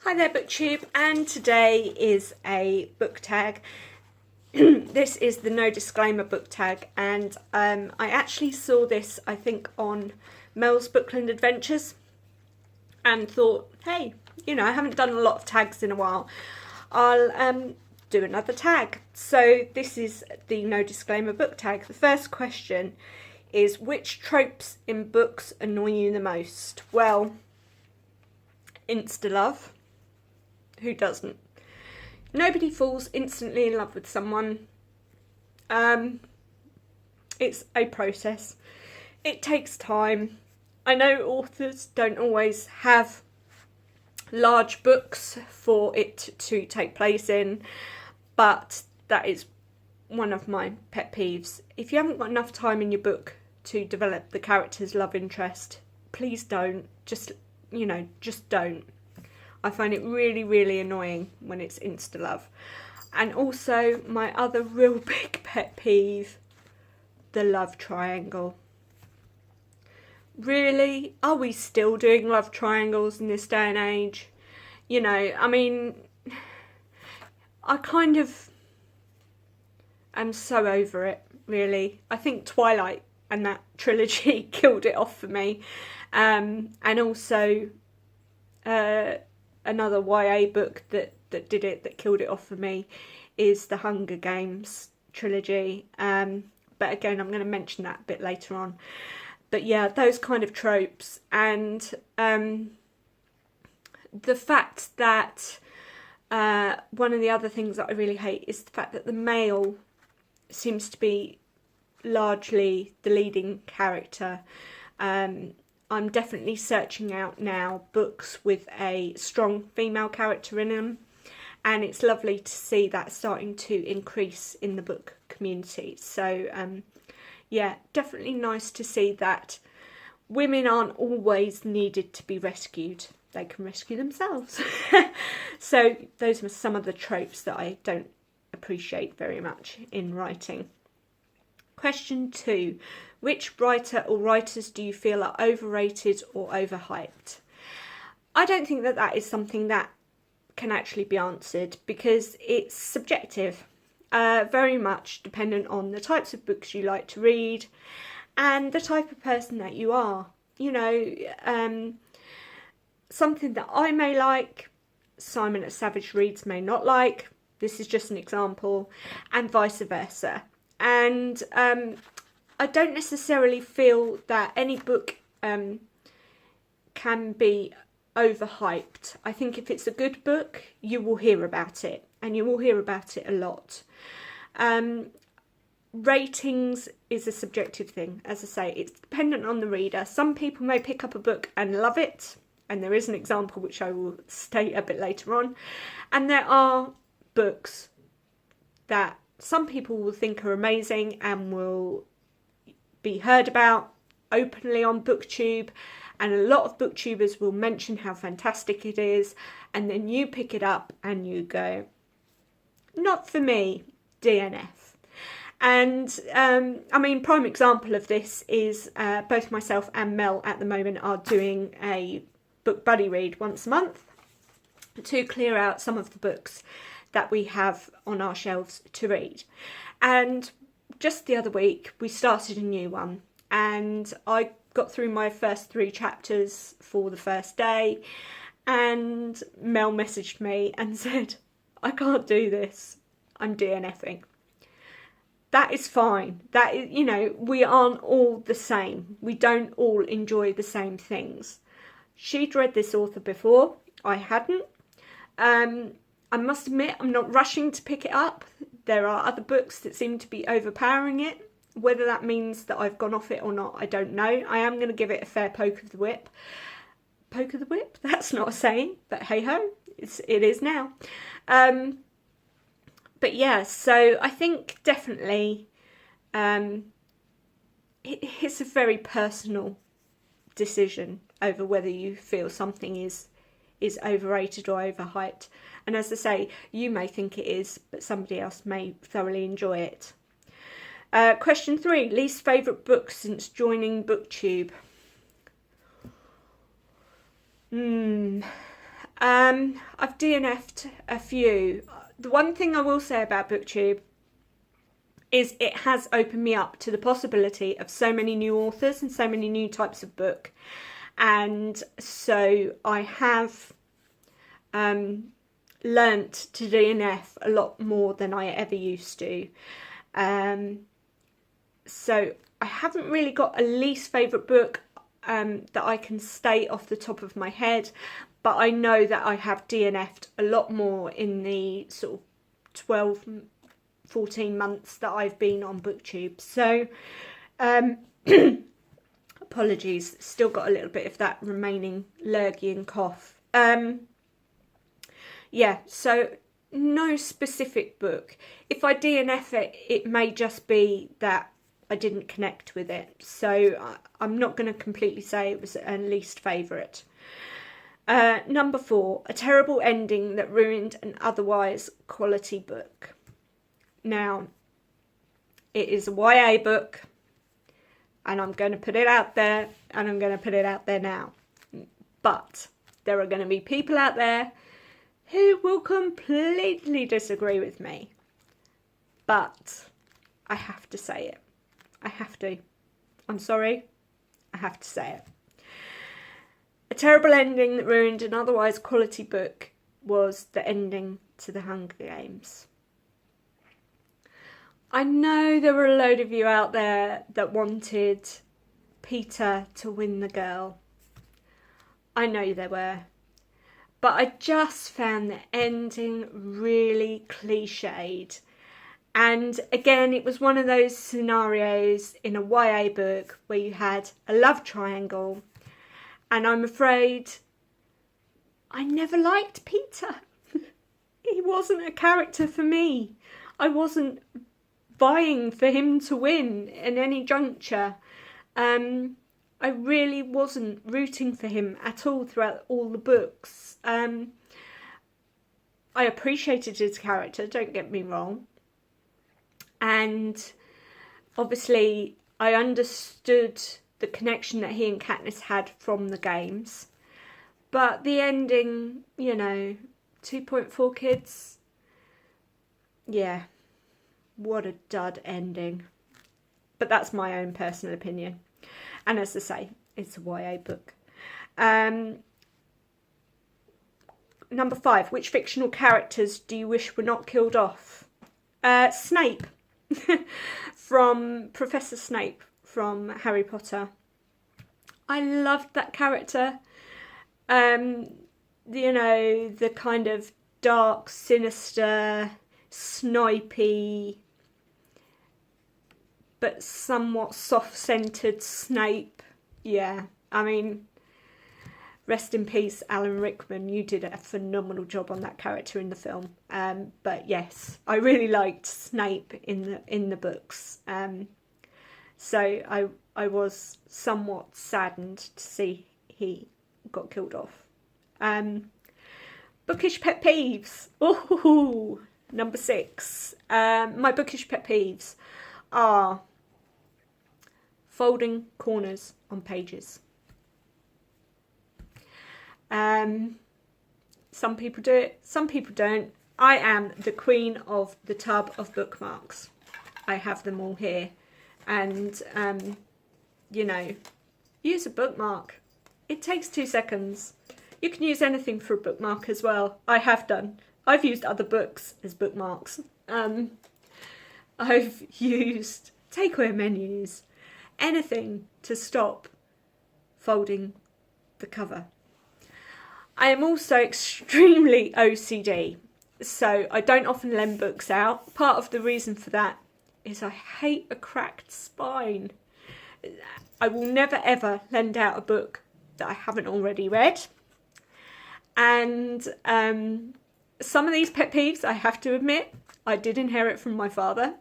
Hi there BookTube, and today is a book tag. This is the no disclaimer book tag, and I actually saw this I think on Mels Bookland Adventures and thought, hey, you know, I haven't done a lot of tags in a while, I'll do another tag. So this is the no disclaimer book tag. The first question is, which tropes in books annoy you the most? Well, insta-love. Who doesn't? Nobody falls instantly in love with someone. It's a process. It takes time. I know authors don't always have large books for it to take place in, but that is one of my pet peeves. If you haven't got enough time in your book to develop the character's love interest, please don't. Just don't. I find it really, really annoying when it's insta-love. And also, my other real big pet peeve, the love triangle. Really? Are we still doing love triangles in this day and age? You know, I mean, I kind of am so over it, really. I think Twilight and that trilogy killed it off for me. And also, another YA book that killed it off for me is the Hunger Games trilogy. But again, I'm going to mention that a bit later on. But yeah, those kind of tropes, and the fact that one of the other things that I really hate is the fact that the male seems to be largely the leading character. I'm definitely searching out now books with a strong female character in them, and it's lovely to see that starting to increase in the book community. So yeah, definitely nice to see that women aren't always needed to be rescued. They can rescue themselves. So those are some of the tropes that I don't appreciate very much in writing. Question 2. Which writer or writers do you feel are overrated or overhyped? I don't think that that is something that can actually be answered, because it's subjective. Very much dependent on the types of books you like to read and the type of person that you are. You know, something that I may like, Simon at Savage Reads may not like. This is just an example, and vice versa. And I don't necessarily feel that any book can be overhyped. I think if it's a good book, you will hear about it, and you will hear about it a lot. Ratings is a subjective thing. As I say, it's dependent on the reader. Some people may pick up a book and love it, and there is an example which I will state a bit later on. And there are books that some people will think are amazing and will be heard about openly on BookTube, and a lot of BookTubers will mention how fantastic it is, and then you pick it up and you go, not for me, DNF. And I mean, prime example of this is both myself and Mel at the moment are doing a book buddy read once a month to clear out some of the books that we have on our shelves to read. And just the other week we started a new one, and I got through my first 3 chapters for the first day, and Mel messaged me and said, I can't do this, I'm DNFing. That is fine. That is, you know, we aren't all the same. We don't all enjoy the same things. She'd read this author before, I hadn't. I must admit, I'm not rushing to pick it up. There are other books that seem to be overpowering it. Whether that means that I've gone off it or not, I don't know. I am going to give it a fair poke of the whip. Poke of the whip? That's not a saying, but hey-ho, it is now. But yeah, so I think definitely it's a very personal decision over whether you feel something is overrated or overhyped. And as I say, you may think it is, but somebody else may thoroughly enjoy it. Question 3. Least favourite book since joining BookTube? I've DNF'd a few. The one thing I will say about BookTube is it has opened me up to the possibility of so many new authors and so many new types of book. And so I have learnt to DNF a lot more than I ever used to. So I haven't really got a least favourite book that I can state off the top of my head, but I know that I have DNF'd a lot more in the sort of 12, 14 months that I've been on BookTube. So apologies, still got a little bit of that remaining lurgy and cough. Yeah, so no specific book. If I DNF it, it may just be that I didn't connect with it. So I'm not going to completely say it was a least favourite. Number 4, a terrible ending that ruined an otherwise quality book. Now, it is a YA book, and I'm going to put it out there, and I'm going to put it out there now. But there are going to be people out there who will completely disagree with me. But I have to say it. I have to. I'm sorry. I have to say it. A terrible ending that ruined an otherwise quality book was the ending to The Hunger Games. I know there were a load of you out there that wanted Peter to win the girl. I know there were. But I just found the ending really cliched. And again, it was one of those scenarios in a YA book where you had a love triangle. And I'm afraid I never liked Peter. He wasn't a character for me. I wasn't vying for him to win in any juncture. I really wasn't rooting for him at all throughout all the books. I appreciated his character, don't get me wrong. And obviously I understood the connection that he and Katniss had from the games. But the ending, you know, 2.4 kids, yeah, what a dud ending. But that's my own personal opinion. And as I say, it's a YA book. Number 5, which fictional characters do you wish were not killed off? Snape, from Professor Snape from Harry Potter. I loved that character. You know, the kind of dark, sinister, snipey, but somewhat soft-centered Snape. Yeah, I mean, rest in peace, Alan Rickman. You did a phenomenal job on that character in the film. But yes, I really liked Snape in the books. So I was somewhat saddened to see he got killed off. Bookish pet peeves. Ooh, number 6. My bookish pet peeves are folding corners on pages. Some people do it, some people don't. I am the queen of the tub of bookmarks. I have them all here. And, you know, use a bookmark. It takes 2 seconds. You can use anything for a bookmark as well. I have done. I've used other books as bookmarks. I've used takeaway menus. Anything to stop folding the cover. I am also extremely OCD, so I don't often lend books out. Part of the reason for that is I hate a cracked spine. I will never ever lend out a book that I haven't already read. And some of these pet peeves, I have to admit, I did inherit from my father.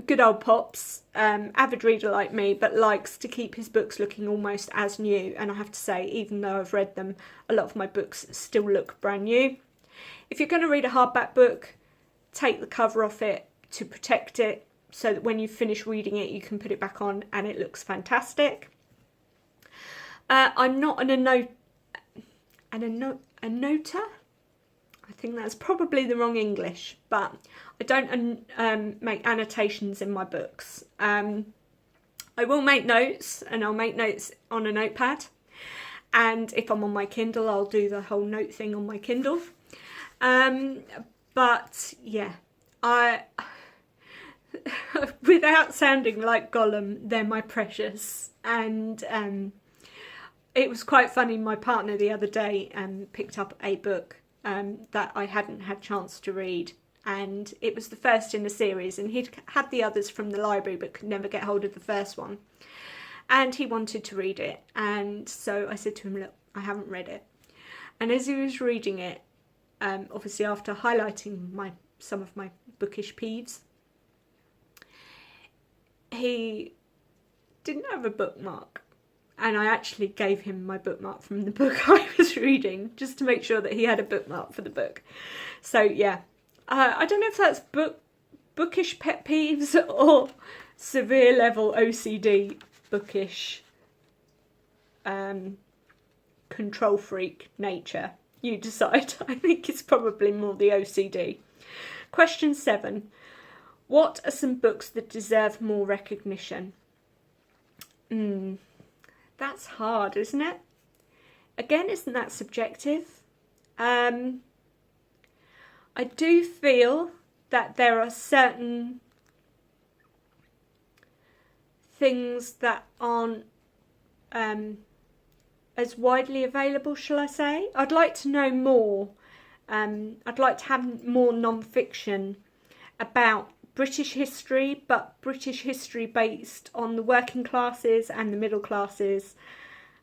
Good old Pops, avid reader like me, but likes to keep his books looking almost as new. And I have to say, even though I've read them, a lot of my books still look brand new. If you're going to read a hardback book, take the cover off it to protect it, so that when you finish reading it, you can put it back on and it looks fantastic. I'm not an nota. I think that's probably the wrong English, but I don't make annotations in my books. I will make notes, and I'll make notes on a notepad. And if I'm on my Kindle, I'll do the whole note thing on my Kindle. But yeah, without sounding like Gollum, they're my precious. And it was quite funny. My partner the other day picked up a book that I hadn't had chance to read, and it was the first in a series, and he'd had the others from the library but could never get hold of the first one, and he wanted to read it. And so I said to him, look, I haven't read it. And as he was reading it, obviously after highlighting some of my bookish peeves, he didn't have a bookmark. And I actually gave him my bookmark from the book I was reading, just to make sure that he had a bookmark for the book. So yeah, I don't know if that's bookish pet peeves or severe level OCD bookish control freak nature. You decide. I think it's probably more the OCD. Question 7. What are some books that deserve more recognition? That's hard, isn't it? Again, isn't that subjective? I do feel that there are certain things that aren't as widely available, shall I say. I'd like to know more. I'd like to have more non-fiction about British history, but British history based on the working classes and the middle classes,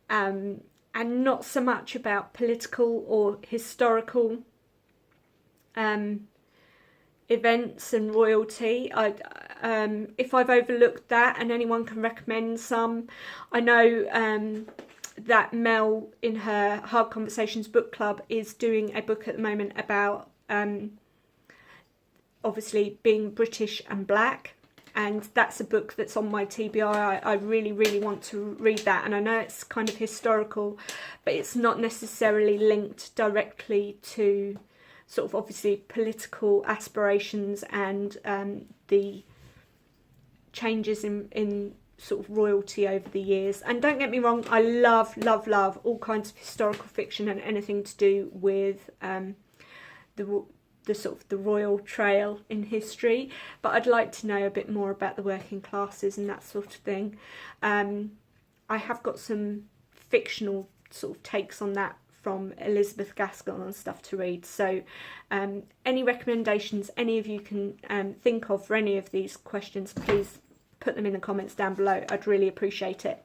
and not so much about political or historical events and royalty. If I've overlooked that and anyone can recommend some, I know that Mel in her Hard Conversations book club is doing a book at the moment about obviously being British and black, and that's a book that's on my TBR. I really, really want to read that, and I know it's kind of historical, but it's not necessarily linked directly to sort of obviously political aspirations and the changes in sort of royalty over the years. And don't get me wrong, I love all kinds of historical fiction and anything to do with the sort of the royal trail in history, but I'd like to know a bit more about the working classes and that sort of thing. I have got some fictional sort of takes on that from Elizabeth Gaskell and stuff to read, so any recommendations any of you can think of for any of these questions, please put them in the comments down below. I'd really appreciate it.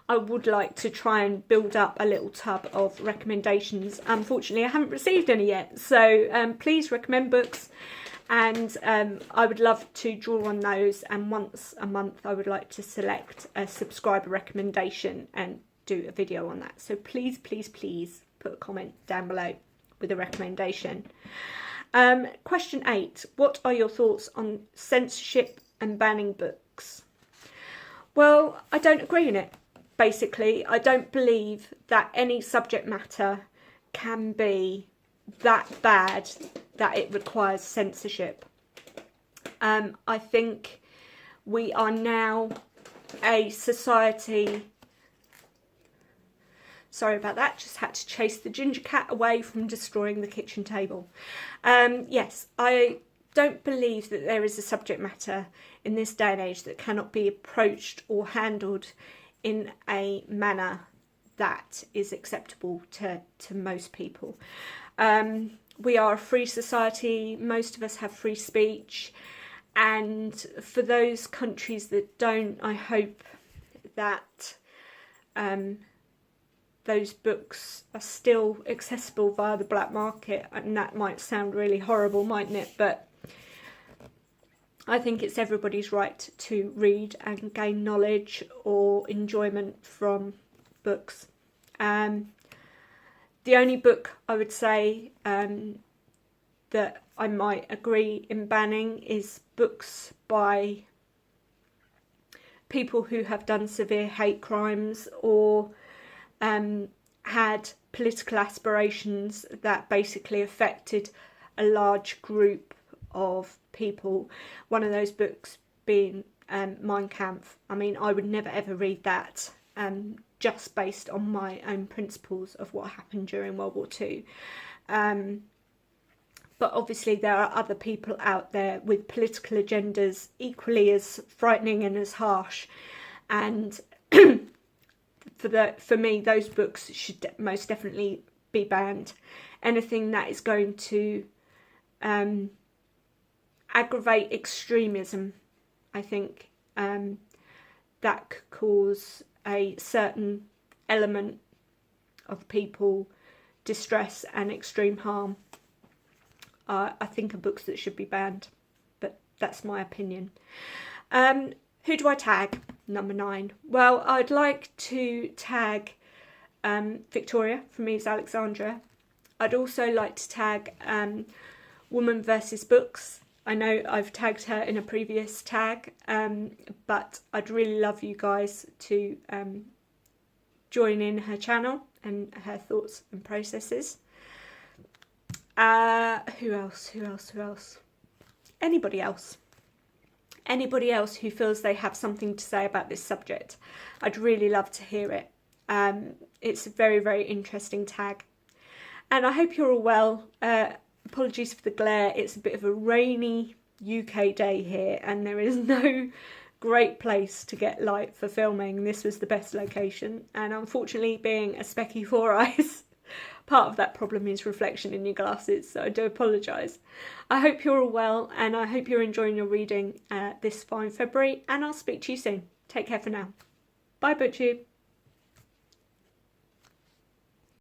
I would like to try and build up a little tub of recommendations. Unfortunately, I haven't received any yet, so please recommend books, and I would love to draw on those, and once a month I would like to select a subscriber recommendation and do a video on that. So please, please, please put a comment down below with a recommendation. Question 8. What are your thoughts on censorship and banning books? Well, I don't agree in it. Basically, I don't believe that any subject matter can be that bad that it requires censorship. I think we are now a society... Sorry about that, just had to chase the ginger cat away from destroying the kitchen table. Yes, I don't believe that there is a subject matter in this day and age that cannot be approached or handled in a manner that is acceptable to most people. We are a free society, most of us have free speech, and for those countries that don't, I hope that those books are still accessible via the black market. And that might sound really horrible, mightn't it? But I think it's everybody's right to read and gain knowledge or enjoyment from books. The only book I would say that I might agree in banning is books by people who have done severe hate crimes or had political aspirations that basically affected a large group of people. One of those books being Mein Kampf. I mean, I would never ever read that, just based on my own principles of what happened during World War II. But obviously there are other people out there with political agendas equally as frightening and as harsh. And for me, those books should most definitely be banned. Anything that is going to aggravate extremism, I think, that could cause a certain element of people distress and extreme harm. I think are books that should be banned, but that's my opinion. Who do I tag? Number 9. Well, I'd like to tag Victoria from Eve's Alexandria. I'd also like to tag Woman vs. Books. I know I've tagged her in a previous tag, but I'd really love you guys to join in her channel and her thoughts and processes. Who else? Anybody else who feels they have something to say about this subject. I'd really love to hear it. It's a very, very interesting tag. And I hope you're all well. Apologies for the glare. It's a bit of a rainy UK day here, and there is no great place to get light for filming. This was the best location, and unfortunately, being a specky 4 eyes, part of that problem is reflection in your glasses, so I do apologise. I hope you're all well, and I hope you're enjoying your reading this fine February, and I'll speak to you soon. Take care for now. Bye, BookTube.